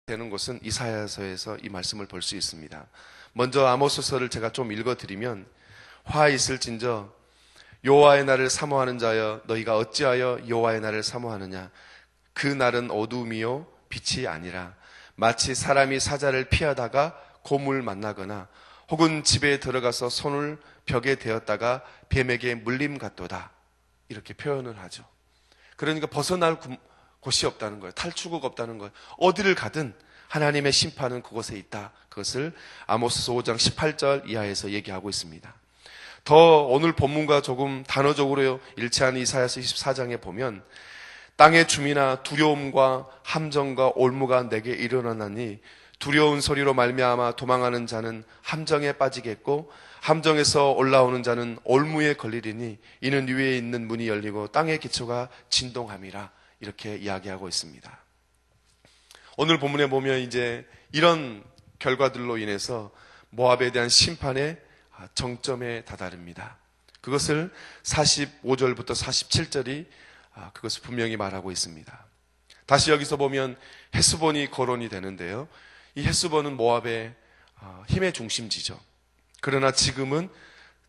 되는 곳은 이사야서에서 이 말씀을 볼 수 있습니다. 먼저 아모스서를 제가 좀 읽어드리면, 화 있을진저 여호와의 날을 사모하는 자여, 너희가 어찌하여 여호와의 날을 사모하느냐. 그 날은 어두움이요 빛이 아니라 마치 사람이 사자를 피하다가 곰을 만나거나 혹은 집에 들어가서 손을 벽에 대었다가 뱀에게 물림 같도다, 이렇게 표현을 하죠. 그러니까 벗어날 곳이 없다는 거예요. 탈출구가 없다는 거예요. 어디를 가든 하나님의 심판은 그곳에 있다. 그것을 아모스서 5장 18절 이하에서 얘기하고 있습니다. 더 오늘 본문과 조금 단어적으로 일치하는 이사야서 24장에 보면, 땅의 주민아 두려움과 함정과 올무가 내게 일어나니 두려운 소리로 말미암아 도망하는 자는 함정에 빠지겠고 함정에서 올라오는 자는 올무에 걸리리니 이는 위에 있는 문이 열리고 땅의 기초가 진동함이라, 이렇게 이야기하고 있습니다. 오늘 본문에 보면 이제 이런 결과들로 인해서 모압에 대한 심판의 정점에 다다릅니다. 그것을 45절부터 47절이 그것을 분명히 말하고 있습니다. 다시 여기서 보면 헤스본이 거론이 되는데요. 이 헤스본은 모압의 힘의 중심지죠. 그러나 지금은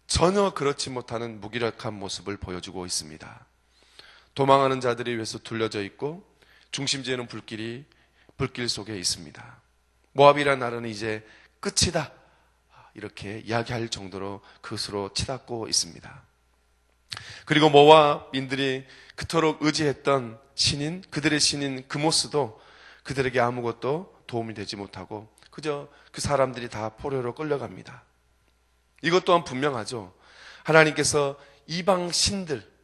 전혀 그렇지 못하는 무기력한 모습을 보여주고 있습니다. 도망하는 자들이 위에서 둘러져 있고 중심지에는 불길 속에 있습니다. 모압이라는 나라는 이제 끝이다, 이렇게 이야기할 정도로 그것으로 치닫고 있습니다. 그리고 모압인들이 그토록 의지했던 신인, 그들의 신인 그모스도 그들에게 아무것도 도움이 되지 못하고 그저 그 사람들이 다 포로로 끌려갑니다. 이것 또한 분명하죠. 하나님께서 이방 신들,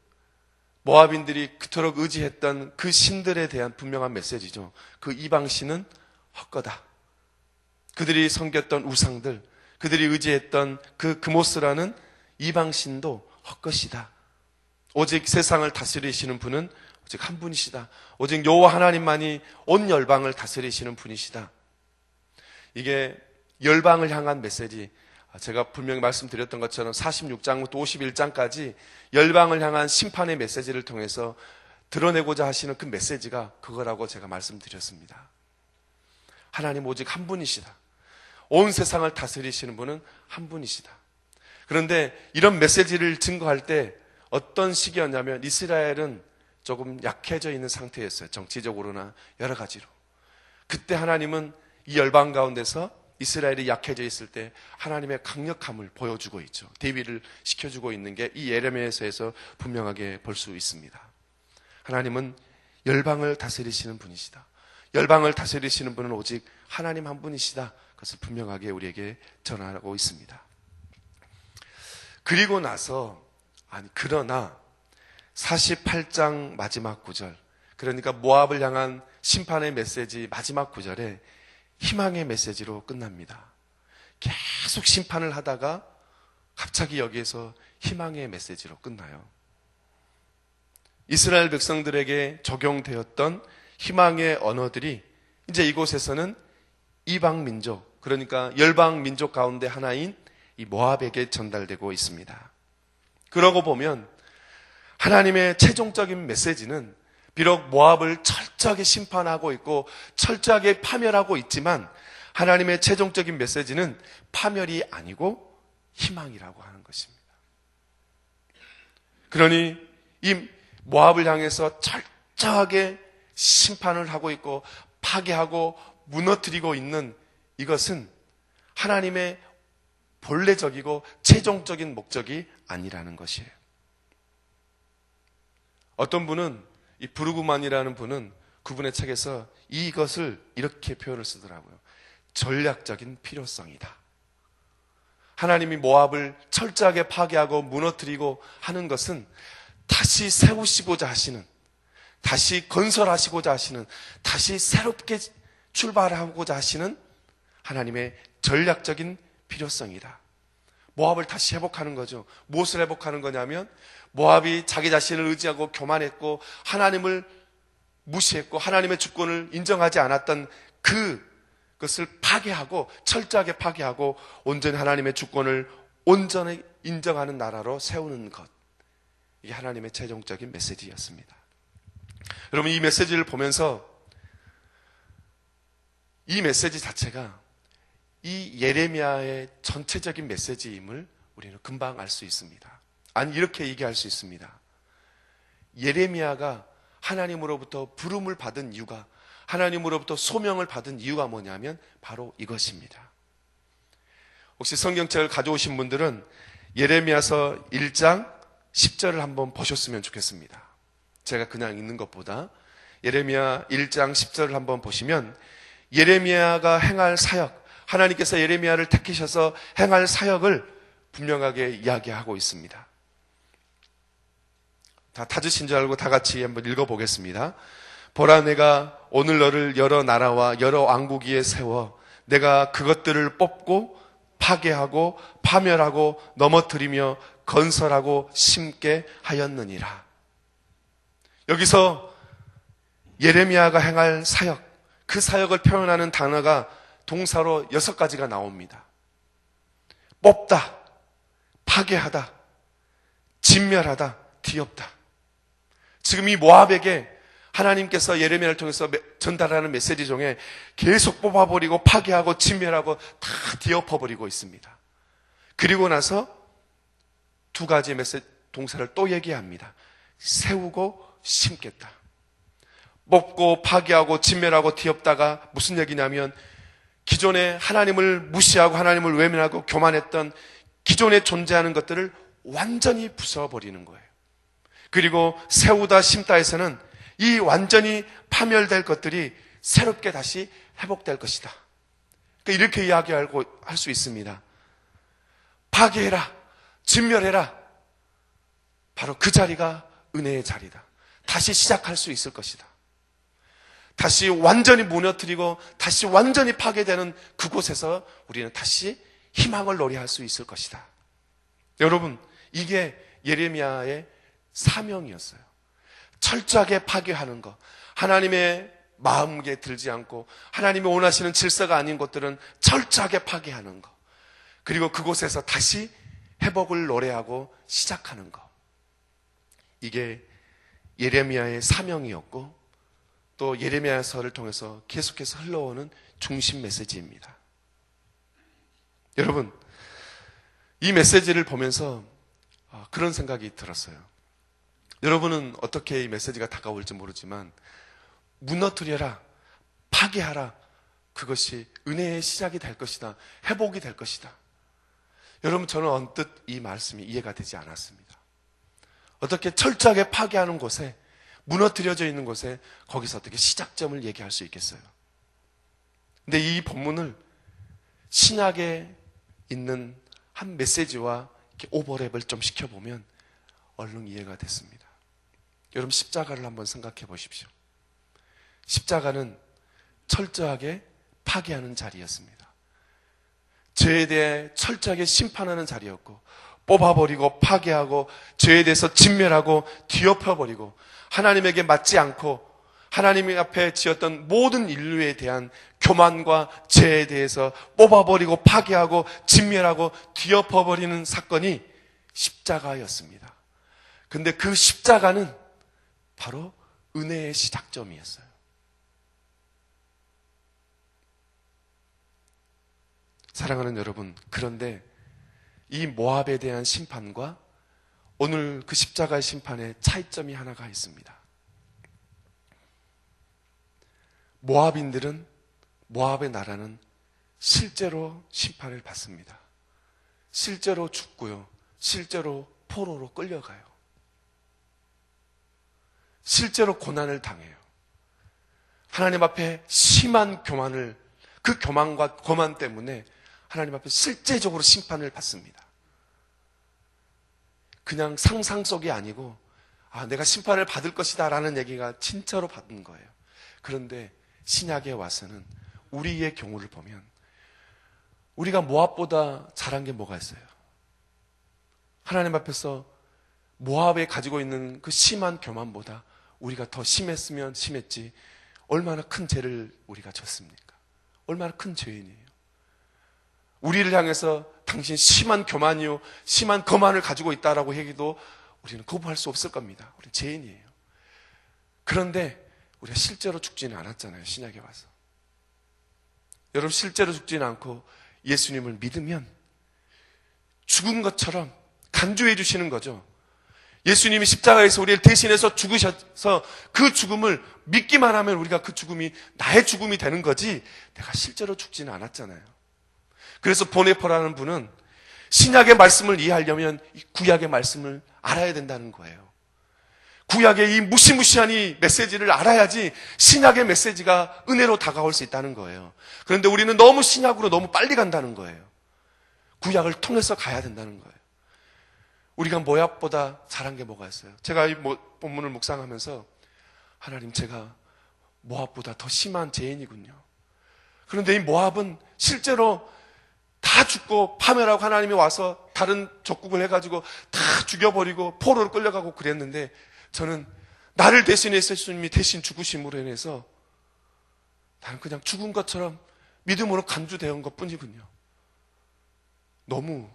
모압인들이 그토록 의지했던 그 신들에 대한 분명한 메시지죠. 그 이방 신은 헛거다. 그들이 섬겼던 우상들, 그들이 의지했던 그 그모스라는 이방 신도 헛것이다. 오직 세상을 다스리시는 분은 오직 한 분이시다. 오직 여호와 하나님만이 온 열방을 다스리시는 분이시다. 이게 열방을 향한 메시지, 제가 분명히 말씀드렸던 것처럼 46장부터 51장까지 열방을 향한 심판의 메시지를 통해서 드러내고자 하시는 그 메시지가 그거라고 제가 말씀드렸습니다. 하나님 오직 한 분이시다. 온 세상을 다스리시는 분은 한 분이시다. 그런데 이런 메시지를 증거할 때 어떤 시기였냐면, 이스라엘은 조금 약해져 있는 상태였어요. 정치적으로나 여러 가지로. 그때 하나님은 이 열방 가운데서 이스라엘이 약해져 있을 때 하나님의 강력함을 보여주고 있죠. 대비를 시켜주고 있는 게 이 예레미야서에서 분명하게 볼 수 있습니다. 하나님은 열방을 다스리시는 분이시다. 열방을 다스리시는 분은 오직 하나님 한 분이시다. 그것을 분명하게 우리에게 전하고 있습니다. 그리고 나서, 그러나 48장 마지막 구절, 그러니까 모압을 향한 심판의 메시지 마지막 구절에 희망의 메시지로 끝납니다. 계속 심판을 하다가 갑자기 여기에서 희망의 메시지로 끝나요. 이스라엘 백성들에게 적용되었던 희망의 언어들이 이제 이곳에서는 이방 민족, 그러니까 열방 민족 가운데 하나인 이 모압에게 전달되고 있습니다. 그러고 보면 하나님의 최종적인 메시지는 비록 모압을 철저하게 심판하고 있고 철저하게 파멸하고 있지만, 하나님의 최종적인 메시지는 파멸이 아니고 희망이라고 하는 것입니다. 그러니 이 모압을 향해서 철저하게 심판을 하고 있고 파괴하고 무너뜨리고 있는 이것은 하나님의 본래적이고 최종적인 목적이 아니라는 것이에요. 어떤 분은, 이 브루그만이라는 분은 그분의 책에서 이것을 이렇게 표현을 쓰더라고요. 전략적인 필요성이다. 하나님이 모압을 철저하게 파괴하고 무너뜨리고 하는 것은 다시 세우시고자 하시는, 다시 건설하시고자 하시는, 다시 새롭게 출발하고자 하시는 하나님의 전략적인 필요성이다. 모압을 다시 회복하는 거죠. 무엇을 회복하는 거냐면, 모압이 자기 자신을 의지하고 교만했고 하나님을 무시했고 하나님의 주권을 인정하지 않았던 그것을 파괴하고, 철저하게 파괴하고 온전히 하나님의 주권을 온전히 인정하는 나라로 세우는 것, 이게 하나님의 최종적인 메시지였습니다. 여러분, 이 메시지를 보면서 이 메시지 자체가 이 예레미야의 전체적인 메시지임을 우리는 금방 알 수 있습니다. 아니, 이렇게 얘기할 수 있습니다. 예레미야가 하나님으로부터 부름을 받은 이유가, 하나님으로부터 소명을 받은 이유가 뭐냐면 바로 이것입니다. 혹시 성경책을 가져오신 분들은 예레미야서 1장 10절을 한번 보셨으면 좋겠습니다. 제가 그냥 읽는 것보다 예레미야 1장 10절을 한번 보시면 예레미야가 행할 사역, 하나님께서 예레미야를 택하셔서 행할 사역을 분명하게 이야기하고 있습니다. 다 찾으신 줄 알고 다 같이 한번 읽어보겠습니다. 보라, 내가 오늘 너를 여러 나라와 여러 왕국 위에 세워 내가 그것들을 뽑고 파괴하고 파멸하고 넘어뜨리며 건설하고 심게 하였느니라. 여기서 예레미야가 행할 사역, 그 사역을 표현하는 단어가 동사로 6가지가 나옵니다. 뽑다, 파괴하다, 진멸하다, 뒤엎다. 지금 이 모압에게 하나님께서 예레미야를 통해서 전달하는 메시지 중에 계속 뽑아버리고 파괴하고 진멸하고 다 뒤엎어버리고 있습니다. 그리고 나서 2가지 메시지 동사를 또 얘기합니다. 세우고 심겠다. 뽑고 파괴하고 진멸하고 뒤엎다가 무슨 얘기냐면 기존에 하나님을 무시하고 하나님을 외면하고 교만했던 기존에 존재하는 것들을 완전히 부숴버리는 거예요. 그리고 세우다 심다에서는 이 완전히 파멸될 것들이 새롭게 다시 회복될 것이다. 그러니까 이렇게 이야기하고 할 수 있습니다. 파괴해라, 진멸해라. 바로 그 자리가 은혜의 자리다. 다시 시작할 수 있을 것이다. 다시 완전히 무너뜨리고 다시 완전히 파괴되는 그곳에서 우리는 다시 희망을 노래할 수 있을 것이다. 여러분, 이게 예레미야의 사명이었어요. 철저하게 파괴하는 것, 하나님의 마음에 들지 않고 하나님이 원하시는 질서가 아닌 것들은 철저하게 파괴하는 것, 그리고 그곳에서 다시 회복을 노래하고 시작하는 것. 이게 예레미야의 사명이었고 또 예레미야서를 통해서 계속해서 흘러오는 중심 메시지입니다. 여러분, 이 메시지를 보면서 그런 생각이 들었어요. 여러분은 어떻게 이 메시지가 다가올지 모르지만 무너뜨려라, 파괴하라, 그것이 은혜의 시작이 될 것이다, 회복이 될 것이다. 여러분, 저는 언뜻 이 말씀이 이해가 되지 않았습니다. 어떻게 철저하게 파괴하는 곳에, 무너뜨려져 있는 곳에 거기서 어떻게 시작점을 얘기할 수 있겠어요? 근데 이 본문을 신약에 있는 한 메시지와 이렇게 오버랩을 좀 시켜보면 얼른 이해가 됐습니다. 여러분, 십자가를 한번 생각해 보십시오. 십자가는 철저하게 파괴하는 자리였습니다. 죄에 대해 철저하게 심판하는 자리였고, 뽑아버리고 파괴하고 죄에 대해서 진멸하고 뒤엎어버리고 하나님에게 맞지 않고 하나님 앞에 지었던 모든 인류에 대한 교만과 죄에 대해서 뽑아버리고 파괴하고 진멸하고 뒤엎어버리는 사건이 십자가였습니다. 근데 그 십자가는 바로 은혜의 시작점이었어요. 사랑하는 여러분, 그런데 이 모압에 대한 심판과 오늘 그 십자가의 심판에 차이점이 하나가 있습니다. 모압인들은, 모압의 나라는 실제로 심판을 받습니다. 실제로 죽고요. 실제로 포로로 끌려가요. 실제로 고난을 당해요. 하나님 앞에 심한 교만을, 그 교만과 거만 때문에 하나님 앞에 실제적으로 심판을 받습니다. 그냥 상상 속이 아니고 내가 심판을 받을 것이다 라는 얘기가 진짜로 받은 거예요. 그런데 신약에 와서는 우리의 경우를 보면 우리가 모압보다 잘한 게 뭐가 있어요? 하나님 앞에서 모압에 가지고 있는 그 심한 교만보다 우리가 더 심했으면 심했지 얼마나 큰 죄를 우리가 졌습니까? 얼마나 큰 죄인이에요. 우리를 향해서 당신 심한 교만이요, 심한 거만을 가지고 있다라고 얘기도 우리는 거부할 수 없을 겁니다. 우리는 죄인이에요. 그런데 우리가 실제로 죽지는 않았잖아요. 신약에 와서. 여러분 실제로 죽지는 않고 예수님을 믿으면 죽은 것처럼 간주해 주시는 거죠. 예수님이 십자가에서 우리를 대신해서 죽으셔서 그 죽음을 믿기만 하면 우리가 그 죽음이 나의 죽음이 되는 거지 내가 실제로 죽지는 않았잖아요. 그래서 보네퍼라는 분은 신약의 말씀을 이해하려면 구약의 말씀을 알아야 된다는 거예요. 구약의 이 무시무시한 이 메시지를 알아야지 신약의 메시지가 은혜로 다가올 수 있다는 거예요. 그런데 우리는 너무 신약으로 너무 빨리 간다는 거예요. 구약을 통해서 가야 된다는 거예요. 우리가 모압보다 잘한 게 뭐가 있어요? 제가 이 본문을 묵상하면서 하나님, 제가 모압보다 더 심한 죄인이군요. 그런데 이 모압은 실제로 다 죽고 파멸하고 하나님이 와서 다른 적국을 해가지고 다 죽여버리고 포로로 끌려가고 그랬는데 저는 나를 대신해서 예수님이 대신 죽으심으로 인해서 나는 그냥 죽은 것처럼 믿음으로 간주되은 것 뿐이군요. 너무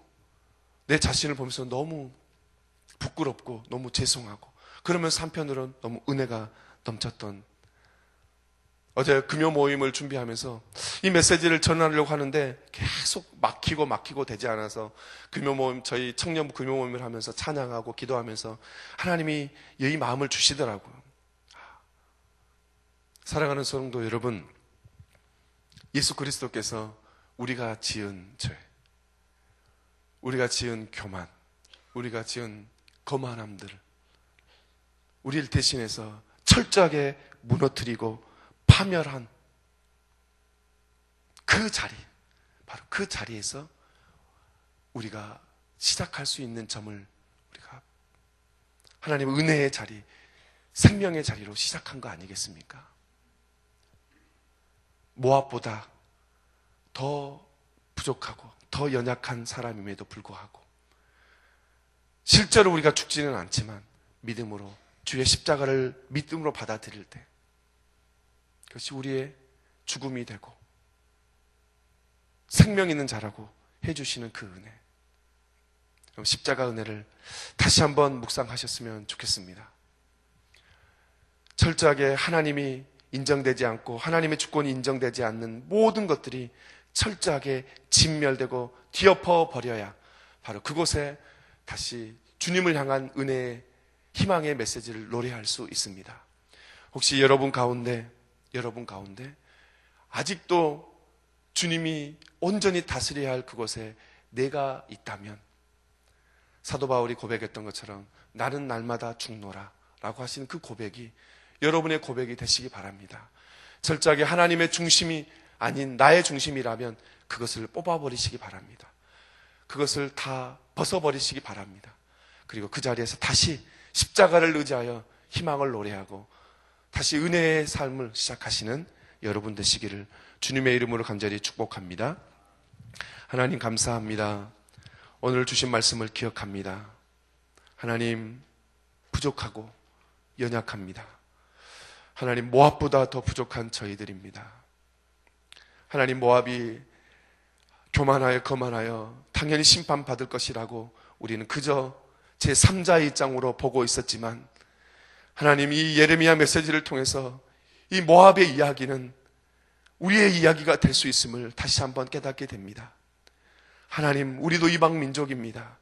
내 자신을 보면서 너무 부끄럽고 너무 죄송하고, 그러면서 한편으로는 너무 은혜가 넘쳤던, 어제 금요 모임을 준비하면서 이 메시지를 전하려고 하는데 계속 막히고 되지 않아서 금요 모임, 저희 청년 금요 모임을 하면서 찬양하고 기도하면서 하나님이 이 마음을 주시더라고요. 사랑하는 성도 여러분, 예수 그리스도께서 우리가 지은 죄, 우리가 지은 교만, 우리가 지은 거만함들을 우리를 대신해서 철저하게 무너뜨리고 파멸한 그 자리, 바로 그 자리에서 우리가 시작할 수 있는 점을 우리가 하나님의 은혜의 자리, 생명의 자리로 시작한 거 아니겠습니까? 모압보다 더 부족하고 더 연약한 사람임에도 불구하고 실제로 우리가 죽지는 않지만 믿음으로 주의 십자가를 믿음으로 받아들일 때 그것이 우리의 죽음이 되고 생명 있는 자라고 해주시는 그 은혜, 십자가 은혜를 다시 한번 묵상하셨으면 좋겠습니다. 철저하게 하나님이 인정되지 않고 하나님의 주권이 인정되지 않는 모든 것들이 철저하게 진멸되고 뒤엎어 버려야 바로 그곳에 다시 주님을 향한 은혜의 희망의 메시지를 노래할 수 있습니다. 혹시 여러분 가운데 아직도 주님이 온전히 다스려야 할 그곳에 내가 있다면 사도 바울이 고백했던 것처럼 나는 날마다 죽노라 라고 하신 그 고백이 여러분의 고백이 되시기 바랍니다. 철저하게 하나님의 중심이 아닌 나의 중심이라면 그것을 뽑아버리시기 바랍니다. 그것을 다 벗어버리시기 바랍니다. 그리고 그 자리에서 다시 십자가를 의지하여 희망을 노래하고 다시 은혜의 삶을 시작하시는 여러분 되시기를 주님의 이름으로 간절히 축복합니다. 하나님 감사합니다. 오늘 주신 말씀을 기억합니다. 하나님, 부족하고 연약합니다. 하나님, 모압보다 더 부족한 저희들입니다. 하나님, 모압이 교만하여 거만하여 당연히 심판받을 것이라고 우리는 그저 제3자의 입장으로 보고 있었지만 하나님, 이 예레미야 메시지를 통해서 이 모압의 이야기는 우리의 이야기가 될 수 있음을 다시 한번 깨닫게 됩니다. 하나님, 우리도 이방 민족입니다.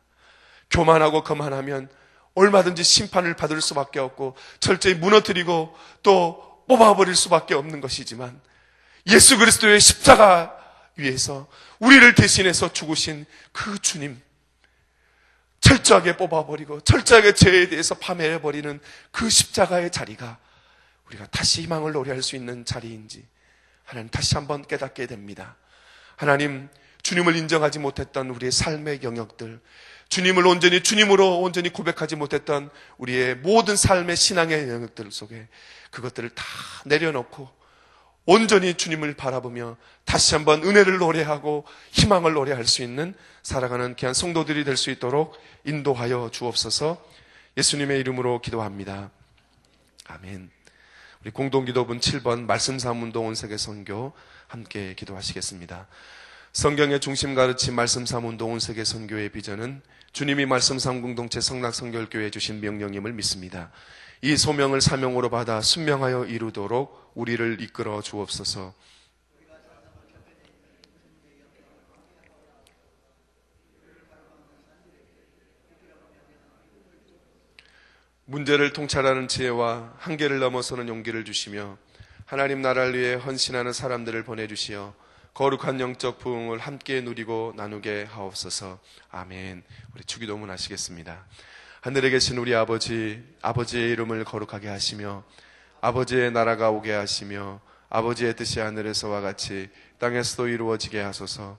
교만하고 거만하면 얼마든지 심판을 받을 수밖에 없고 철저히 무너뜨리고 또 뽑아버릴 수밖에 없는 것이지만 예수 그리스도의 십자가 위에서 우리를 대신해서 죽으신 그 주님, 철저하게 뽑아버리고 철저하게 죄에 대해서 파멸해버리는 그 십자가의 자리가 우리가 다시 희망을 노래할 수 있는 자리인지 하나님 다시 한번 깨닫게 됩니다. 하나님, 주님을 인정하지 못했던 우리의 삶의 영역들, 주님을 온전히 주님으로 온전히 고백하지 못했던 우리의 모든 삶의 신앙의 영역들 속에 그것들을 다 내려놓고 온전히 주님을 바라보며 다시 한번 은혜를 노래하고 희망을 노래할 수 있는 살아가는 귀한 성도들이 될 수 있도록 인도하여 주옵소서. 예수님의 이름으로 기도합니다. 아멘. 우리 공동기도문 7번 말씀사문동 온세계 선교 함께 기도하시겠습니다. 성경의 중심 가르침 말씀사문동 온세계 선교의 비전은 주님이 말씀삼 공동체 성락성결교회에 주신 명령임을 믿습니다. 이 소명을 사명으로 받아 순명하여 이루도록 우리를 이끌어 주옵소서. 문제를 통찰하는 지혜와 한계를 넘어서는 용기를 주시며 하나님 나라를 위해 헌신하는 사람들을 보내주시어 거룩한 영적 부흥을 함께 누리고 나누게 하옵소서. 아멘. 우리 주기도문 하시겠습니다. 하늘에 계신 우리 아버지, 아버지의 이름을 거룩하게 하시며 아버지의 나라가 오게 하시며 아버지의 뜻이 하늘에서와 같이 땅에서도 이루어지게 하소서.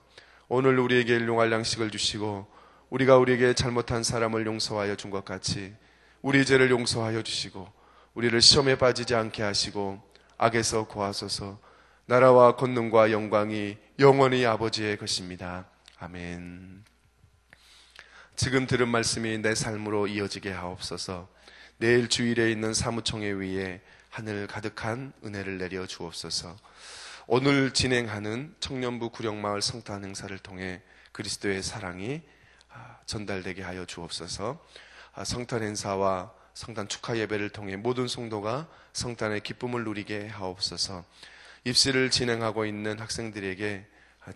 오늘 우리에게 일용할 양식을 주시고 우리가 우리에게 잘못한 사람을 용서하여 준 것 같이 우리 죄를 용서하여 주시고 우리를 시험에 빠지지 않게 하시고 악에서 구하소서. 나라와 권능과 영광이 영원히 아버지의 것입니다. 아멘. 지금 들은 말씀이 내 삶으로 이어지게 하옵소서. 내일 주일에 있는 사무총회 위에 하늘 가득한 은혜를 내려 주옵소서. 오늘 진행하는 청년부 구령마을 성탄 행사를 통해 그리스도의 사랑이 전달되게 하여 주옵소서. 성탄 행사와 성탄 축하 예배를 통해 모든 성도가 성탄의 기쁨을 누리게 하옵소서. 입시를 진행하고 있는 학생들에게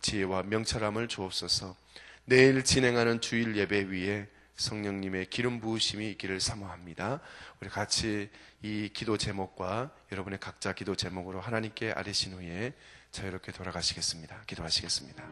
지혜와 명철함을 주옵소서. 내일 진행하는 주일 예배 위에 성령님의 기름 부으심이 있기를 사모합니다. 우리 같이 이 기도 제목과 여러분의 각자 기도 제목으로 하나님께 아뢰신 후에 자유롭게 돌아가시겠습니다. 기도하시겠습니다.